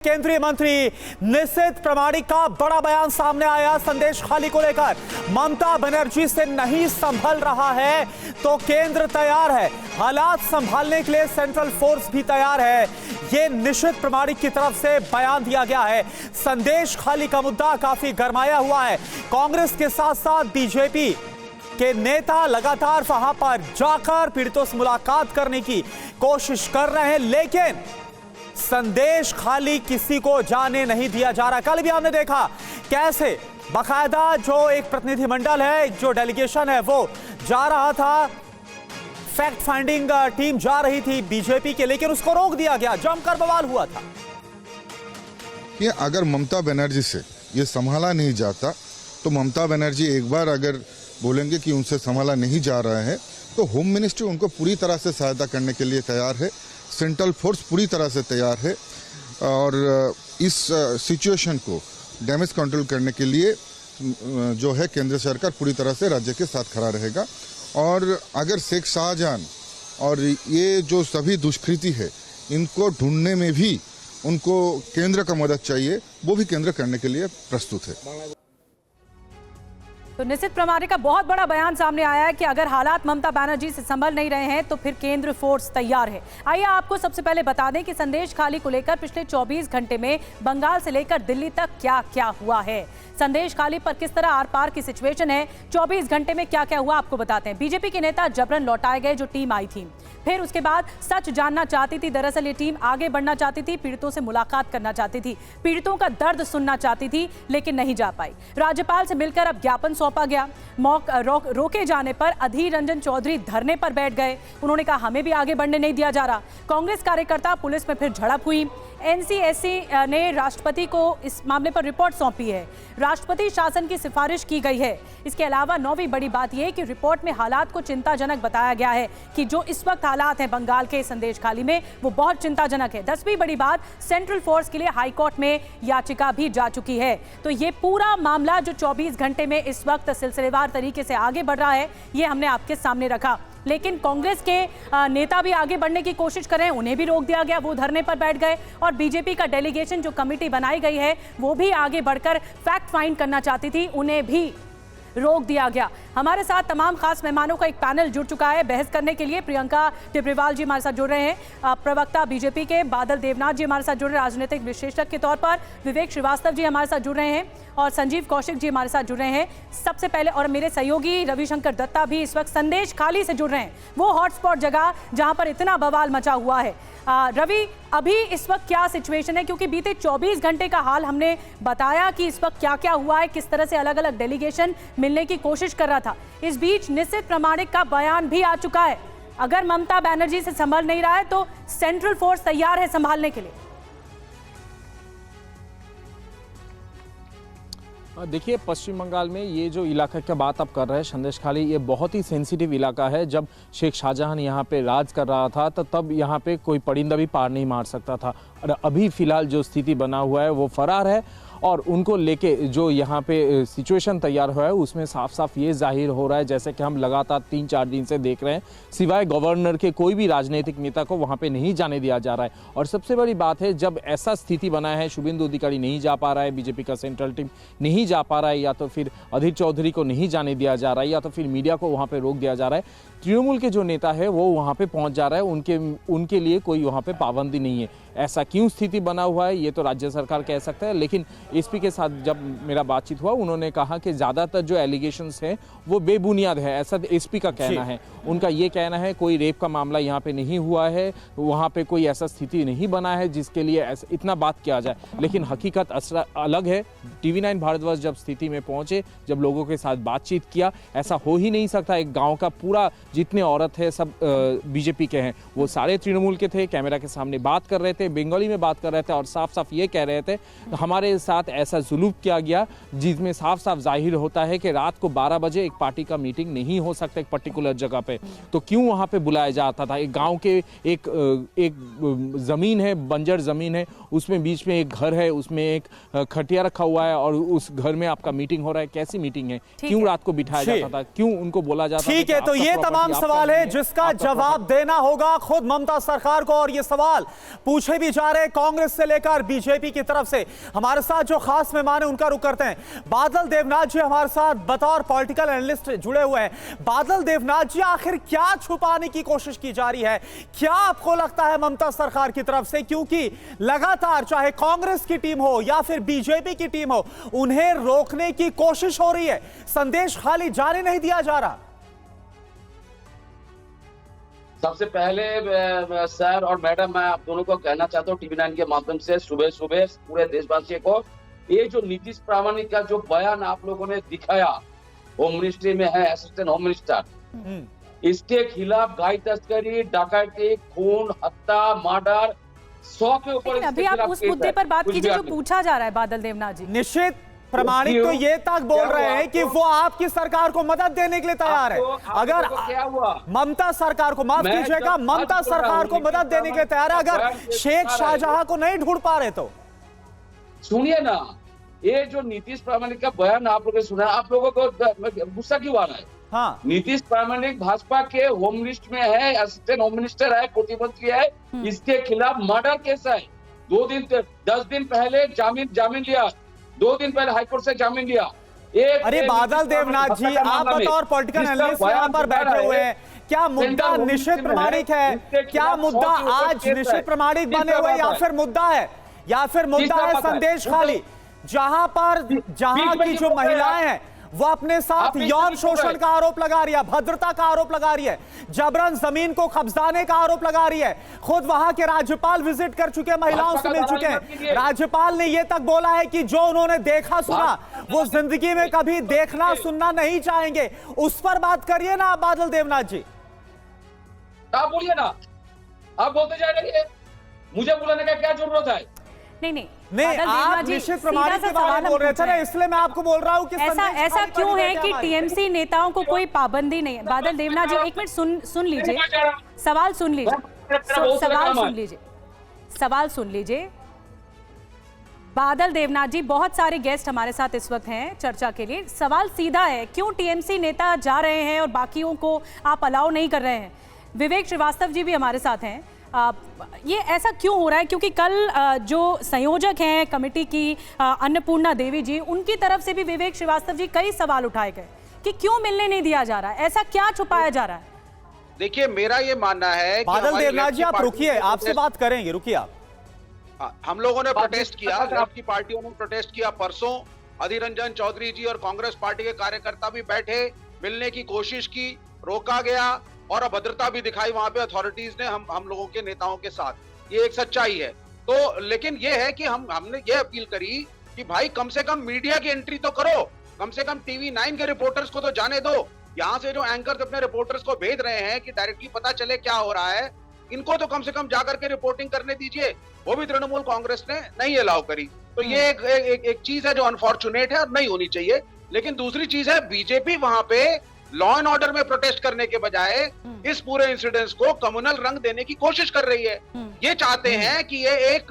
केंद्रीय मंत्री निशित प्रमाणिक का बड़ा बयान सामने आया। संदेश खाली को लेकर ममता बनर्जी से नहीं संभल रहा है तो केंद्र तैयार है, हालात संभालने के लिए सेंट्रल फोर्स भी तैयार है। ये निशित प्रमाणिक की तरफ से बयान दिया गया है। संदेश खाली का मुद्दा काफी गरमाया हुआ है। कांग्रेस के साथ साथ बीजेपी के नेता लगातार वहां पर जाकर पीड़ितों से मुलाकात करने की कोशिश कर रहे हैं, लेकिन संदेश खाली किसी को जाने नहीं दिया जा रहा। कल भी हमने देखा कैसे बाकायदा जो एक प्रतिनिधिमंडल है, जो डेलीगेशन है, वो जा रहा था, फैक्ट फाइंडिंग टीम जा रही थी बीजेपी के, लेकिन उसको रोक दिया गया। जमकर बवाल हुआ था। ये अगर ममता बनर्जी से ये संभाला नहीं जाता तो ममता बनर्जी एक बार अगर बोलेंगे कि उनसे संभाला नहीं जा रहा है तो होम मिनिस्ट्री उनको पूरी तरह से सहायता करने के लिए तैयार है, सेंट्रल फोर्स पूरी तरह से तैयार है और इस सिचुएशन को डैमेज कंट्रोल करने के लिए जो है केंद्र सरकार पूरी तरह से राज्य के साथ खड़ा रहेगा। और अगर शेख शाहजहां और ये जो सभी दुष्कृति है इनको ढूंढने में भी उनको केंद्र का मदद चाहिए, वो भी केंद्र करने के लिए प्रस्तुत है। तो निशित प्रमाणिक का बहुत बड़ा बयान सामने आया है कि अगर हालात ममता बनर्जी से संभल नहीं रहे हैं तो फिर केंद्र फोर्स तैयार है। आइए आपको सबसे पहले बता दें कि संदेश खाली को लेकर पिछले 24 घंटे में बंगाल से लेकर दिल्ली तक क्या क्या हुआ है। संदेश खाली पर किस तरह आर पार की सिचुएशन है, 24 घंटे में क्या क्या हुआ आपको बताते हैं। बीजेपी के नेता जबरन लौटाए गए, जो टीम आई थी। फिर उसके बाद सच जानना चाहती थी। दरअसल ये टीम आगे बढ़ना चाहती थी, पीड़ितों से मुलाकात करना चाहती थी, पीड़ितों का दर्द सुनना चाहती थी, लेकिन नहीं जा पाई। राज्यपाल से मिलकर अब ज्ञापन सौंपा गया। रोके जाने पर अधीर रंजन चौधरी धरने पर बैठ गए। उन्होंने कहा हमें भी आगे बढ़ने नहीं दिया जा रहा। कांग्रेस कार्यकर्ता पुलिस में फिर झड़प हुई। एनसीएससी ने राष्ट्रपति को इस मामले पर रिपोर्ट सौंपी है। राष्ट्रपति शासन की सिफारिश की गई है। इसके अलावा नौवीं बड़ी बात यह कि रिपोर्ट में हालात को चिंताजनक बताया गया है कि जो इस वक्त हालात हैं बंगाल के संदेश खाली में, वो बहुत चिंताजनक है। 10वीं बड़ी बात, सेंट्रल फोर्स के लिए हाईकोर्ट में याचिका भी जा चुकी है। तो ये पूरा मामला जो 24 घंटे में इस वक्त सिलसिलेवार तरीके से आगे बढ़ रहा है, ये हमने आपके सामने रखा। लेकिन कांग्रेस के नेता भी आगे बढ़ने की कोशिश कर रहे हैं, उन्हें भी रोक दिया गया, वो धरने पर बैठ गए। और बीजेपी का डेलीगेशन जो कमेटी बनाई गई है वो भी आगे बढ़कर फैक्ट फाइंड करना चाहती थी, उन्हें भी रोक दिया गया। हमारे साथ तमाम खास मेहमानों का एक पैनल जुड़ चुका है बहस करने के लिए। प्रियंका टिब्रीवाल जी हमारे साथ जुड़ रहे हैं, प्रवक्ता बीजेपी के। बादल देवनाथ जी हमारे साथ जुड़ रहे हैं, राजनीतिक विश्लेषक के तौर पर। विवेक श्रीवास्तव जी हमारे साथ जुड़ रहे हैं और संजीव कौशिक जी हमारे साथ जुड़ रहे हैं सबसे पहले। और मेरे सहयोगी रविशंकर दत्ता भी इस वक्त संदेश खाली से जुड़ रहे हैं, वो हॉटस्पॉट जगह जहां पर इतना बवाल मचा हुआ है। रवि, अभी इस वक्त क्या सिचुएशन है, क्योंकि बीते 24 घंटे का हाल हमने बताया कि इस वक्त क्या क्या हुआ है, किस तरह से अलग अलग डेलीगेशन मिलने की कोशिश कर रहा था। इस बीच निशित प्रमाणिक का बयान भी आ चुका है। अगर ममता बनर्जी से संभल नहीं रहा है तो सेंट्रल फोर्स तैयार है संभालने के लिए। देखिए, पश्चिम बंगाल में ये जो इलाका की बात आप कर रहे हैं संदेश खाली, ये बहुत ही सेंसिटिव इलाका है। जब शेख शाहजहां यहाँ पे राज कर रहा था तो तब यहाँ पे कोई परिंदा भी पार नहीं मार सकता था। और अभी फिलहाल जो स्थिति बना हुआ है वो फरार है और उनको लेके जो यहाँ पे सिचुएशन तैयार हुआ है उसमें साफ साफ ये जाहिर हो रहा है, जैसे कि हम लगातार 3-4 दिन से देख रहे हैं, सिवाय गवर्नर के कोई भी राजनीतिक नेता को वहाँ पे नहीं जाने दिया जा रहा है। और सबसे बड़ी बात है, जब ऐसा स्थिति बना है, शुभेंदु अधिकारी नहीं जा पा रहा है, बीजेपी का सेंट्रल टीम नहीं जा पा रहा है, या तो फिर अधीर चौधरी को नहीं जाने दिया जा रहा है, या तो फिर मीडिया को वहाँ पर रोक दिया जा रहा है, तृणमूल के जो नेता है वो वहाँ पे पहुँच जा रहा है, उनके लिए कोई वहाँ पे पाबंदी नहीं है। ऐसा क्यों स्थिति बना हुआ है ये तो राज्य सरकार कह सकता है। लेकिन एसपी के साथ जब मेरा बातचीत हुआ, उन्होंने कहा कि ज़्यादातर जो एलिगेशंस हैं वो बेबुनियाद है, ऐसा एसपी का कहना है। उनका ये कहना है कोई रेप का मामला यहाँ पे नहीं हुआ है, वहाँ पे कोई ऐसा स्थिति नहीं बना है जिसके लिए इतना बात किया जाए। लेकिन हकीकत अलग है। TV9 भारतवर्ष जब स्थिति में पहुँचे, जब लोगों के साथ बातचीत किया, ऐसा हो ही नहीं सकता। एक गाँव का पूरा जितने औरत है सब बीजेपी के हैं, वो सारे तृणमूल के थे, कैमरा के सामने बात कर रहे थे, बंगाली में बात कर रहे थे और साफ साफ ये कह रहे थे हमारे साथ ऐसा जुलूम किया गया, जिसमें साफ साफ जाहिर होता है कि रात को 12 बजे एक पार्टी का मीटिंग नहीं हो सकता एक पर्टिकुलर जगह पे। तो क्यों वहाँ पे बुलाया जाता था? एक गांव के एक ज़मीन है, बंजर ज़मीन है, उसमें बीच में एक घर है, उसमें एक खटिया रखा हुआ है और उस घर में आपका मीटिंग हो रहा है। कैसी मीटिंग है? क्यों रात को बिठाया जाता था? क्यों उनको बोला जाता था? ठीक है, तो ये तमाम सवाल है जिसका जवाब देना होगा खुद ममता सरकार को, और ये सवाल पूछा पूछे भी जा रहे हैं कांग्रेस से लेकर बीजेपी की तरफ से। हमारे साथ जो खास मेहमान है उनका रुख करते हैं। बादल देवनाथ जी हमारे साथ बतौर पॉलिटिकल एनालिस्ट जुड़े हुए हैं। बादल देवनाथ जी, आखिर क्या छुपाने की कोशिश की जा रही है? क्या आपको लगता है ममता सरकार की तरफ से, क्योंकि लगातार चाहे कांग्रेस की टीम हो या फिर बीजेपी की टीम हो, उन्हें रोकने की कोशिश हो रही है, संदेश खाली जाने नहीं दिया जा रहा? सबसे पहले सर और मैडम, मैं आप दोनों को कहना चाहता हूँ टीवी 9 के माध्यम से सुबह सुबह पूरे देशवासियों को, ये जो नीतीश प्रामाणिक का जो बयान आप लोगों ने दिखाया, होम मिनिस्ट्री में है असिस्टेंट होम मिनिस्टर, इसके खिलाफ गाय तस्करी, डकैती, खून, हत्या, मर्डर, 100 के ऊपर। अभी आप उस मुद्दे पर बात कीजिए जो पूछा जा रहा है बादल देवनाथ जी। निश्चित प्रमाणिक तो ये तक बोल रहे हैं कि वो आपकी सरकार को मदद देने के लिए तैयार है। अगर क्या हुआ, ममता सरकार को, माफ कीजिएगा, ममता सरकार को मदद देने के लिए तैयार है अगर शेख शाहजहां को नहीं ढूंढ पा रहे तो। सुनिए ना, ये जो नीतीश प्रामाणिक का बयान आप लोगों ने सुना, आप लोगों को गुस्सा क्यों आ रहा है? हाँ, नीतीश प्रामाणिक भाजपा के होम मिनिस्टर में है, असिस्टेंट होम मिनिस्टर है, प्रतिमंत्री है, इसके खिलाफ मर्डर केस है। 10 दिन पहले जामीन लिया, 2 दिन पहले हाईकोर्ट से जामीन लिया। अरे बादल देवनाथ जी, आप बतौर पॉलिटिकल एनालिस्ट यहाँ पर बैठे हुए हैं, क्या मुद्दा निश्चित प्रमाणिक है? क्या मुद्दा आज निश्चित प्रमाणिक बने हुए या फिर मुद्दा है संदेश खाली, जहां की जो महिलाएं हैं वो अपने साथ यौन शोषण का आरोप लगा रही है, भद्रता का आरोप लगा रही है, जबरन जमीन को कब्जाने का आरोप लगा रही है। खुद वहां के राज्यपाल विजिट कर चुके हैं, महिलाओं से मिल चुके हैं। राज्यपाल ने यह तक बोला है कि जो उन्होंने देखा सुना वो जिंदगी में कभी देखना सुनना नहीं चाहेंगे। उस पर बात करिए ना आप बादल देवनाथ जी। आप बोलिए ना, आप बोलते जा रहे हैं, मुझे बुलाने का क्या जरूरत है? नहीं, आप निश्चित प्रमाणिक के बारे में बोल रहे थे ना, इसलिए मैं आपको बोल रहा हूँ कि ऐसा क्यों है कि टीएमसी नेताओं को कोई पाबंदी नहीं है? बादल देवनाथ जी एक मिनट सुन लीजिए, सवाल सुन लीजिए। बादल देवनाथ जी, बहुत सारे गेस्ट हमारे साथ इस वक्त हैं चर्चा के लिए। सवाल सीधा है, क्यों टीएमसी नेता जा रहे हैं और बाकियों को आप अलाउ नहीं कर रहे हैं? विवेक श्रीवास्तव जी भी हमारे साथ हैं। ये ऐसा क्यों हो रहा है? क्योंकि कल जो संयोजक हैं कमेटी की अन्नपूर्णा देवी जी, उनकी तरफ से भी विवेक श्रीवास्तव जी कई सवाल उठाए गए कि क्यों मिलने नहीं दिया जा रहा है, ऐसा क्या छुपाया जा रहा है? देखिए, मेरा ये मानना है कि बादल देवनाथ जी आप रुकिए, आपसे बात करेंगे, रुकिए आप। हम लोगों ने प्रोटेस्ट किया, आपकी पार्टियों ने प्रोटेस्ट किया। परसों अधीर रंजन चौधरी जी और कांग्रेस पार्टी के कार्यकर्ता भी बैठे, मिलने की कोशिश की, रोका गया और अभद्रता भी दिखाई वहां पे अथॉरिटीज ने हम लोगों के नेताओं के साथ। ये एक सच्चाई है। तो लेकिन ये है कि हमने ये अपील करी कि भाई कम से कम मीडिया की एंट्री तो करो, कम से कम टीवी 9 के रिपोर्टर्स को तो जाने दो। यहाँ से जो एंकर्स अपने रिपोर्टर्स को भेज रहे हैं कि डायरेक्टली पता चले क्या हो रहा है, इनको तो कम से कम जाकर के रिपोर्टिंग करने दीजिए। वो भी तृणमूल कांग्रेस ने नहीं अलाउ करी। तो ये एक चीज है जो अनफॉर्चुनेट है और नहीं होनी चाहिए। लेकिन दूसरी चीज है, बीजेपी वहां पे लॉ एंड ऑर्डर में प्रोटेस्ट करने के बजाय इस पूरे इंसिडेंट्स को कम्युनल रंग देने की कोशिश कर रही है। ये चाहते हैं कि ये एक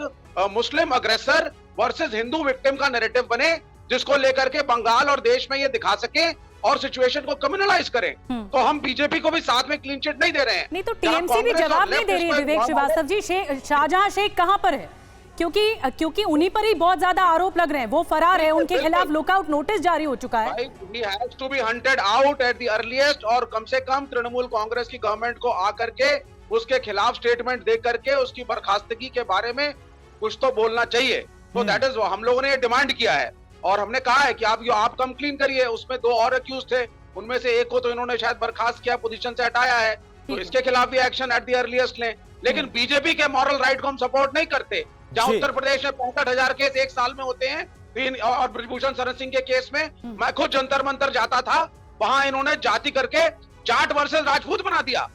मुस्लिम अग्रेसर वर्सेस हिंदू विक्टिम का नैरेटिव बने, जिसको लेकर के बंगाल और देश में ये दिखा सके और सिचुएशन को कम्युनलाइज करें। तो हम बीजेपी को भी साथ में क्लीन चिट नहीं दे रहे हैं। नहीं तो टीएमसी भी जवाब नहीं दे रही है। विवेक श्रीवास्तव जी, शाहजहां शेख कहां पर है? क्योंकि उन्हीं पर ही बहुत ज्यादा आरोप लग रहे हैं, वो फरार है, उनके खिलाफ लुकआउट नोटिस जारी हो चुका है। He has to be hunted out at the earliest, और कम से कम तृणमूल कांग्रेस की गवर्नमेंट को आकर के उसके खिलाफ स्टेटमेंट दे करके उसकी बर्खास्तगी के बारे में कुछ तो बोलना चाहिए। तो दैट इज हम लोगों ने ये डिमांड किया है और हमने कहा है कि आप कम क्लीन करिए। उसमें 2 और अक्यूज थे, उनमें से एक को तो इन्होंने शायद बर्खास्त किया, पोजीशन से हटाया है, तो इसके खिलाफ भी एक्शन एट द अर्लीस्ट लें। लेकिन बीजेपी के मॉरल राइट को हम सपोर्ट नहीं करते। जहां उत्तर प्रदेश में 65,000 केस एक साल में होते हैं, और ब्रजभूषण शरण सिंह के केस में मैं खुद जंतर मंतर जाता था, वहां इन्होंने जाति करके जाट वर्सेस राजपूत बना दिया।